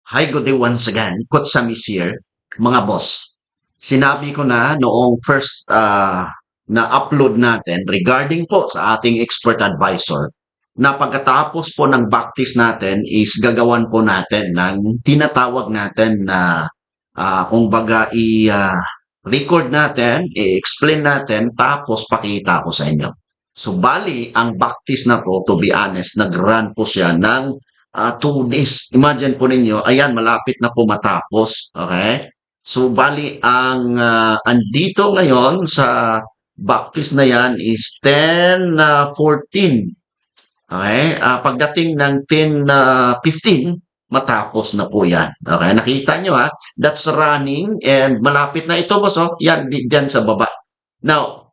Hi, good day once again. Coach Sam is here. Mga boss, sinabi ko na noong first na-upload natin regarding po sa ating expert advisor na pagkatapos po ng backtest natin is gagawan po natin ng tinatawag natin na kung baga i-record natin, i-explain natin, tapos pakita ko sa inyo. So, bali, ang backtest na to, to be honest, nag-run po siya ng 2 days. Imagine po ninyo, ayan, malapit na po matapos. Okay? So, bali, andito ngayon sa backtest na yan is 10:14. Okay? Pagdating ng 10:15, matapos na po yan. Okay? Nakita nyo ha? That's running and malapit na ito, boss. Oh. Yan, dyan sa baba. Now,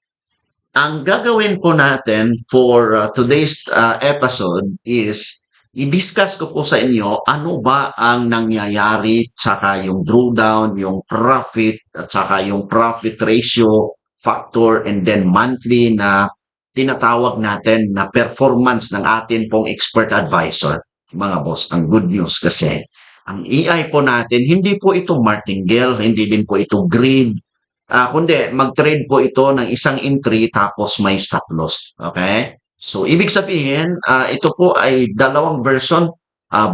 ang gagawin po natin for today's episode is i-discuss ko po sa inyo ano ba ang nangyayari saka yung drawdown, yung profit at saka yung profit ratio factor and then monthly na tinatawag natin na performance ng atin pong expert advisor. Mga boss, ang good news kasi ang AI po natin, hindi po ito martingale, hindi din po ito grid, kundi mag-trade po ito ng isang entry tapos may stop loss. Okay? So, ibig sabihin, ito po ay dalawang version.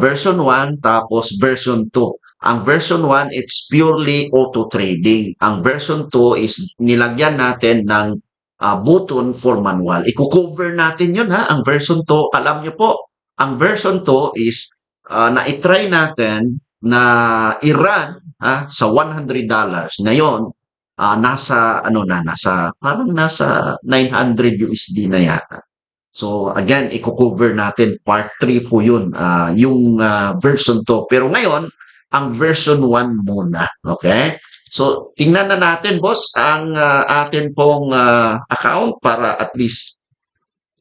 Version 1 tapos version 2. Ang version 1, it's purely auto trading. Ang version 2 is nilagyan natin ng button for manual. I-cover natin yun ha, ang version 2. Alam nyo po, ang version 2 is na-try natin na i-run sa $100. Ngayon, nasa ano na, nasa 900 USD na yata. So again, i-cover natin part 3 po 'yun, yung version 2. Pero ngayon, ang version 1 muna, okay? So tingnan na natin boss ang atin pong account para at least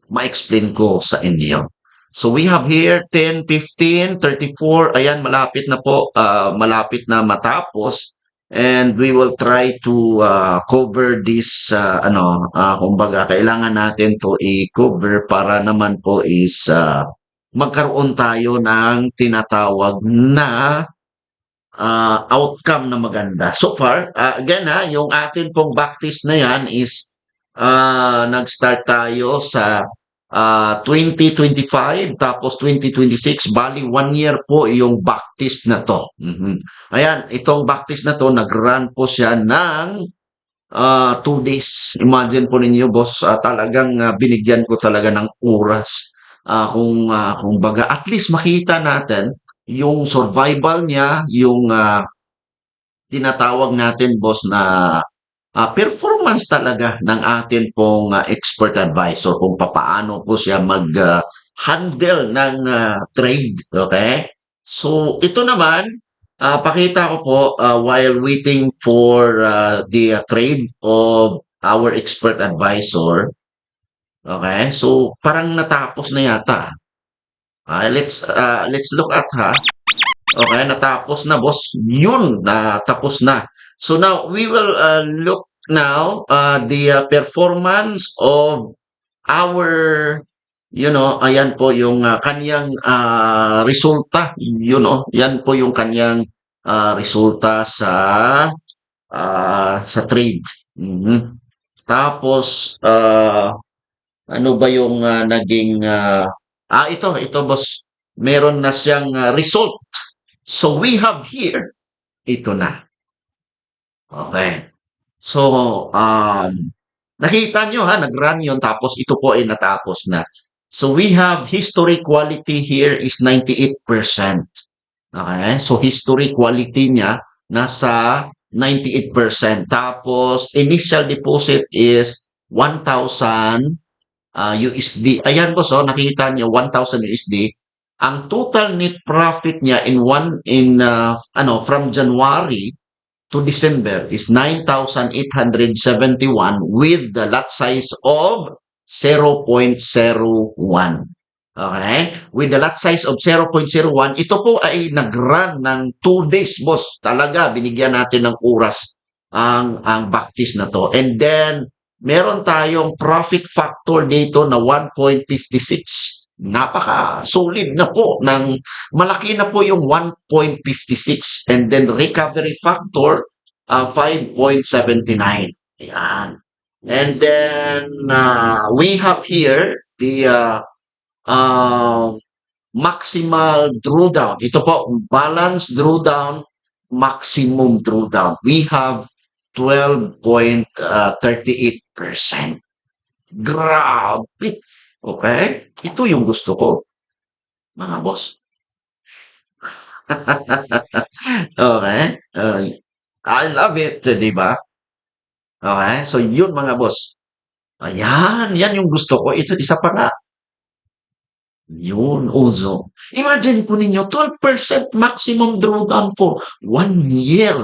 ma-explain ko sa inyo. So we have here 10, 15, 34. Ayan, malapit na po, malapit na matapos. And we will try to cover this, kumbaga, kailangan natin to i-cover para naman po is magkaroon tayo ng tinatawag na outcome na maganda. So far, again yung atin pong backtest na yan is nag-start tayo sa 2025 tapos 2026, bali 1 year po yung backtest na to. Ayan, itong backtest na to, nag-run po siya ng 2 days. Imagine po ninyo, boss, talagang binigyan ko talaga ng oras. Kung baga, at least makita natin yung survival niya, yung tinatawag natin, boss, na performance talaga ng atin pong expert advisor kung papaano po siya mag-handle ng trade. Okay? So, ito naman, pakita ko po while waiting for the trade of our expert advisor. Okay? So, parang natapos na yata. Let's look at ha. Okay, natapos na boss. Yun, natapos na. So now we will look now the performance of our ayan po yung kanyang resulta. Yan po yung kanyang resulta sa trade. Tapos ano ba yung naging ito boss. Meron na siyang result. So we have here, ito na. Okay. So, nakita nyo ha, nag-run yun, tapos ito po ay natapos na. So we have history quality here is 98%. Okay. So history quality niya nasa 98%. Tapos initial deposit is 1,000 USD. Ayan po, so nakita niyo 1,000 USD. Ang total net profit niya from January to December is 9,871 with the lot size of 0.01. Okay? With the lot size of 0.01, ito po ay nag-run ng 2 days, boss. Talaga, binigyan natin ng oras ang backtest na to. And then, meron tayong profit factor dito na 1.56. napaka-solid na po ng malaki na po yung 1.56 and then recovery factor 5.79. Ayan. And then we have here the maximal drawdown. Ito po, balance drawdown, maximum drawdown. We have 12.38%. Grabe! Okay? Ito yung gusto ko, mga boss. Okay? I love it, di ba? Okay? So, yun mga boss. Ayan, yan yung gusto ko. Ito, isa pa nga. Yun, Uzo. Imagine po ninyo, 12% maximum drawdown for 1 year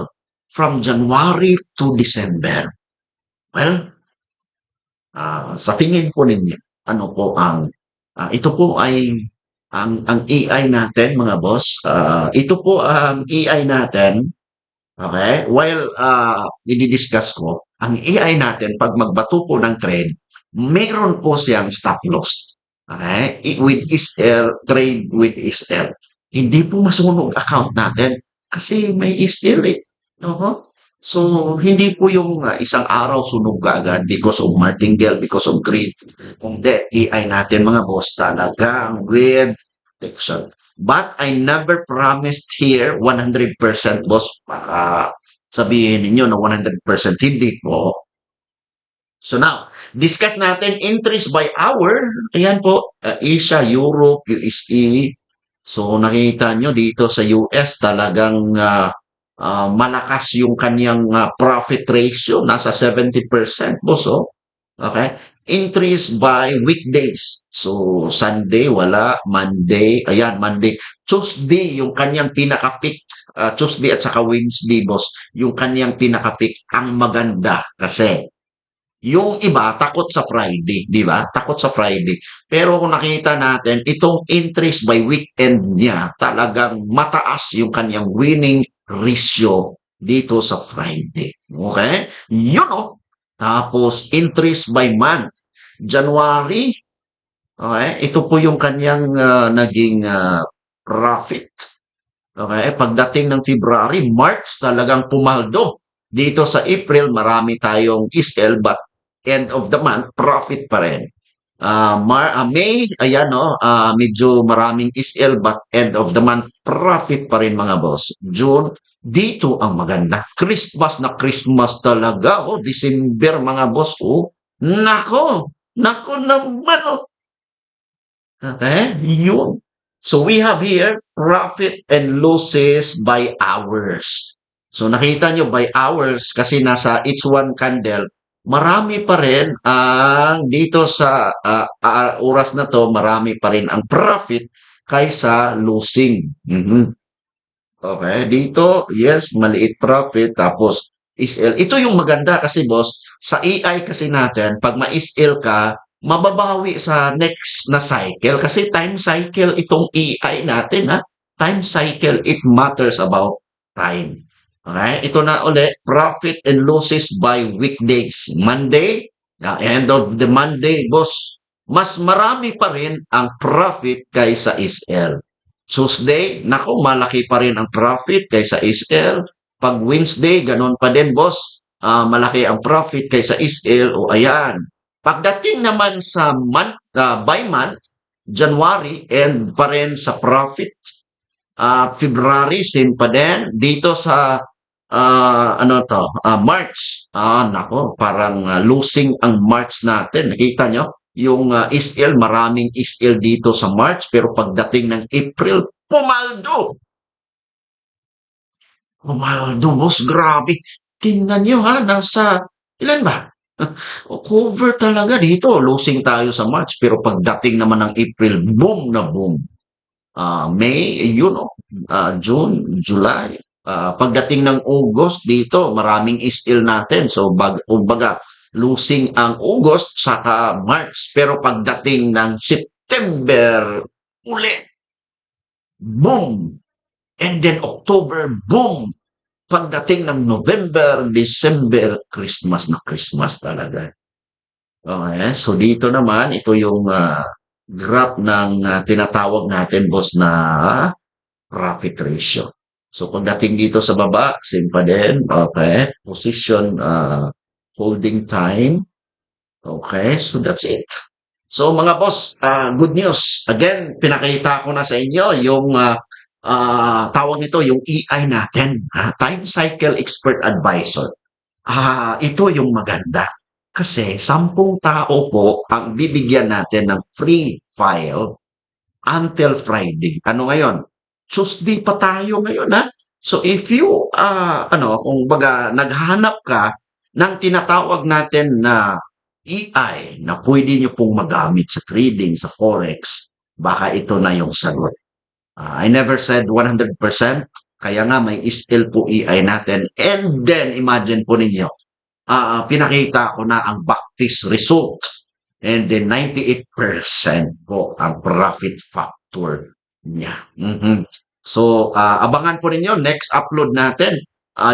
from January to December. Well, sa tingin po ninyo, ano po ang, ito po ay ang AI natin, mga boss. Ito po ang AI natin. Okay? While i-discuss ko, ang AI natin, pag magbato po ng trade, meron po siyang stop loss. Okay? With SL, trade with SL. Hindi po masunog account natin kasi may SL eh. No? So, hindi po yung isang araw sunog ka agad because of martingale, because of greed. Hindi, AI natin mga boss talagang with protection. But I never promised here 100% boss. Baka sabihin ninyo na 100% hindi po. So now, discuss natin entries by hour. Ayan po, Asia, Europe, USA. So nakita nyo dito sa US talagang malakas yung kanyang profit ratio. Nasa 70% boss. Oh. Okay? Entries by weekdays. So, Sunday, wala. Monday, ayan, Monday. Tuesday, yung kanyang pinaka-peak. Tuesday at saka Wednesday, boss. Yung kanyang pinaka-peak. Ang maganda kasi yung iba, takot sa Friday, di ba? Takot sa Friday. Pero kung nakita natin, itong entries by weekend niya, talagang mataas yung kanyang winning ratio dito sa Friday. Okay? Yun o. Tapos, entries by month. January, okay? Ito po yung kanyang naging profit. Okay? Pagdating ng February, March, talagang pumaldo. Dito sa April, marami tayong SL, but end of the month, profit pa rin. May, ayan no, medyo maraming SL, but end of the month, profit pa rin mga boss. June, dito ang maganda. Christmas na Christmas talaga. Oh, December mga boss. Oh, nako, nako naman. Oh. Okay, yun. So we have here profit and losses by hours. So nakita nyo by hours kasi nasa each one candle, marami pa rin ang dito sa oras na to, marami pa rin ang profit kaysa losing. Okay, dito, yes, maliit profit, tapos SL. Ito yung maganda kasi boss, sa AI kasi natin, pag ma-SL ka, mababawi sa next na cycle. Kasi time cycle itong AI natin, ha? Time cycle, it matters about time. Okay, ito na uli, profit and losses by weekdays. Monday, end of the Monday, boss, mas marami pa rin ang profit kaysa SL. Tuesday, naku, malaki pa rin ang profit kaysa SL. Pag Wednesday, ganun pa din, boss. Malaki ang profit kaysa SL. O ayan. Pagdating naman sa month, by month, January, and pa rin sa profit. February, same pa din. Dito sa March. Nako, parang losing ang March natin. Nakita nyo? Yung SL, maraming SL dito sa March, pero pagdating ng April, pumaldo. Pumaldo, boss, grabe. Tingnan nyo ha, nasa, ilan ba? Cover talaga dito. Losing tayo sa March, pero pagdating naman ng April, boom na boom. May, June, July. Pagdating ng August dito, maraming SL natin. So, kumbaga, losing ang August saka March. Pero pagdating ng September, uli, boom! And then October, boom! Pagdating ng November, December, Christmas na Christmas talaga. Okay, so dito naman, ito yung graph ng tinatawag natin, boss, na profit ratio. So pagdating dito sa baba, same pa din. Okay. Position holding time. Okay. So that's it. So mga boss, good news. Again, pinakita ko na sa inyo yung tawag nito, yung EI natin, Time Cycle Expert Advisor. Ito yung maganda. Kasi 10 tao po ang bibigyan natin ng free file until Friday. Ano ngayon? Tuesday pa tayo ngayon, ha? So if you, kung baga, naghahanap ka ng tinatawag natin na EI na pwede nyo pong magamit sa trading, sa Forex, baka ito na yung sagot. I never said 100%, kaya nga may still po EI natin. And then, imagine po ninyo, pinakita ko na ang backtest result. And then 98% po ang profit factor niya. So, abangan po ninyo, next upload natin,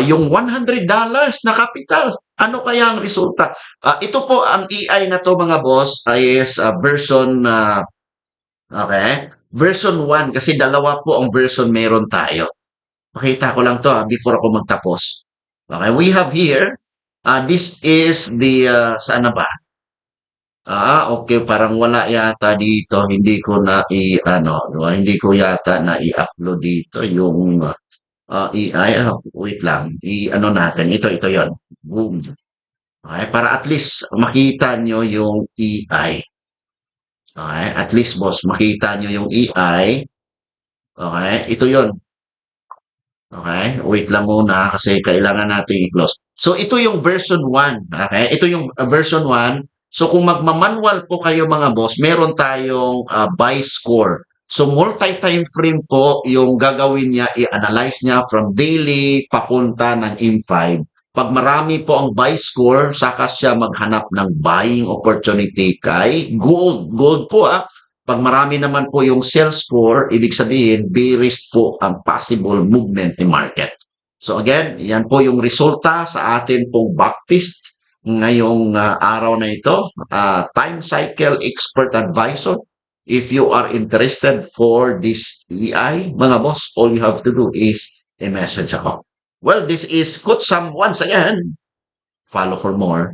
yung $100 na capital. Ano kaya ang resulta? Ito po, ang EI na to mga boss, is version, okay, version 1, kasi dalawa po ang version meron tayo. Pakita ko lang to before ako magtapos. Okay, we have here, this is the, saan na ba? Okay, parang wala yata dito. Hindi ko na hindi ko yata na i-upload dito yung EI. Wait lang. I-ano natin. Ito yon. Boom. Okay, para at least makita nyo yung EI. Okay, at least boss, makita nyo yung EI. Okay, ito yon. Okay, wait lang muna kasi kailangan natin i-close. So ito yung version 1, okay? Ito yung version 1. So kung magma-manual po kayo mga boss, meron tayong buy score. So multi-time frame po yung gagawin niya, i-analyze niya from daily papunta ng M5. Pag marami po ang buy score, saka siya maghanap ng buying opportunity kay gold. Gold po pag marami naman po yung sell score, ibig sabihin, bearish po ang possible movement in market. So again, yan po yung resulta sa atin pong backtest ngayong araw na ito. Time Cycle Expert Advisor. If you are interested for this EI, mga boss, all you have to do is a message ako. Well, this is Kutsam once again. Follow for more.